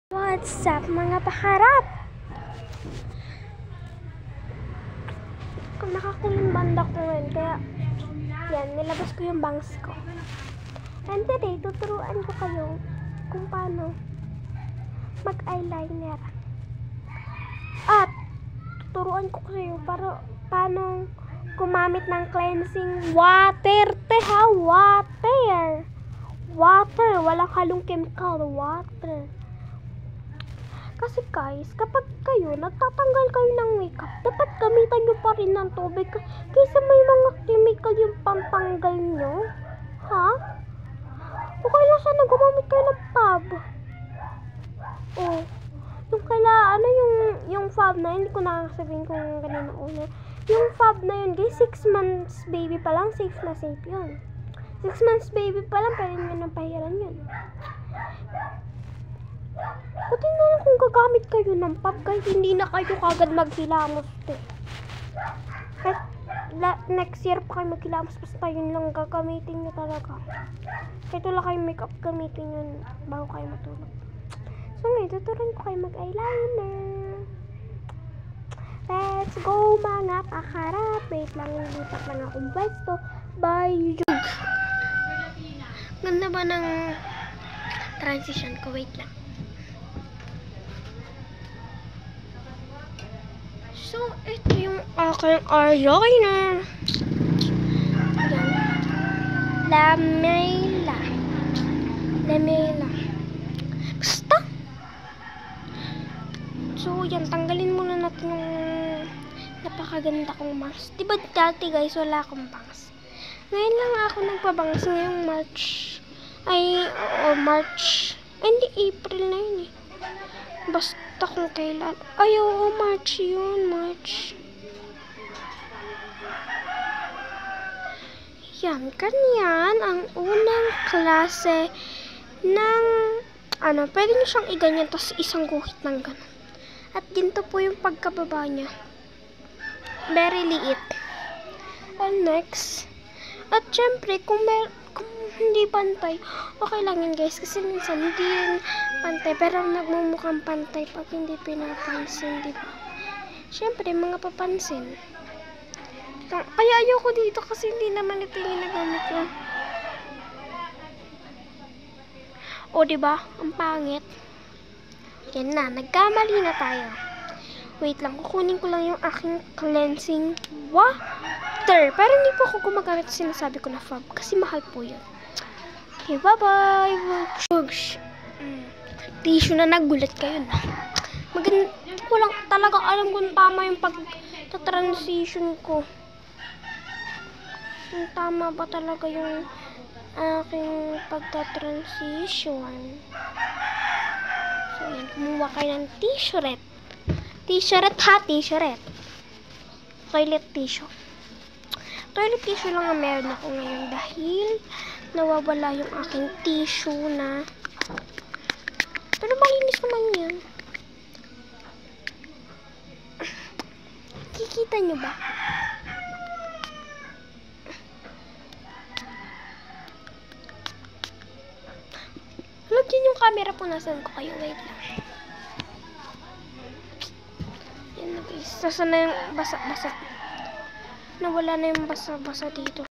What's up mga paharap? Kung nakakuling banda ko ngayon, kaya yan, nilabas ko yung bangs ko. And today, tuturuan ko kayo kung paano mag-eyeliner. At tuturuan ko kayo para paano gumamit ng cleansing water. Water, walang halong chemical, water. Kasi guys, kapag kayo nagtatanggal kayo ng makeup, dapat gamitan nyo pa rin ng tubig kaysa may mga chemical yung pantanggal nyo. Ha? Okay lang sana gumamit kayo ng fab. Oh. Yung fab na, hindi ko nakakasabihin kung ganun una. Yung fab na yun guys, 6 months baby pa lang, safe na safe yun. 6 months baby pa lang, pwede nyo nang pahiran yun. Buti na lang kung gagamit kayo ng pub kahit hindi na kayo kagad maghilamos kahit next year pa kayo maghilamos, basta yun lang gagamitin nyo talaga. Kahit wala kayong makeup, gamitin yun bago kayo matulog. So ngayon, tuturuan ko kayo mag-eyeliner. Let's go mga pakarap. Wait lang, lipat lang akong pwesto. Bye! Ganda ba ng transition ko? Wait lang. So, ito yung aking eyeliner. Lamela. Basta. So, yan. Tanggalin muna natin yung napakaganda kong bangs. Diba dati guys, wala akong bangs. Ngayon lang ako nagpabangs ngayong March. March. Hindi, April na yun eh. Basta kung kailan. Ay, oo, March yun. March. Yan. Ganyan ang unang klase ng pwede nyo siyang iganyan tapos isang guhit ng ganun. At ginto po yung pagkababa niya. Very liit. And next. At syempre, kung hindi pantay, okay lang yun guys. Kasi minsan hindi yun pantay. Pero nagmumukhang pantay pag hindi pinapansin, diba? Syempre, mga papansin. Kaya ayoko dito kasi hindi naman ito yung nagamit ko. O, diba? Ang pangit. Yan na, nagkamali na tayo. Wait lang, kukunin ko lang yung aking cleansing water. Pero hindi po ako gumagamit sa sinasabi ko na fab. Kasi mahal po yun. Okay, bye-bye. Tissue na, nagulat kayo na. Ko lang talaga alam kung tama yung pag-transition ko. Kung tama ba talaga yung aking pagta-transition. So, yan. Kumuha kayo ng t-shirt. T-shirt ha, t-shirt. Toilet tissue. Toilet tissue lang ang meron ako ngayon dahil nawawala yung aking tissue na. Pero malinis naman yan. Kikita nyo ba? Lagyan yung camera po, nasan ko kayo. Wait lang. Yan na guys. Saan na yung basa-basa? Nawala na yung basa-basa dito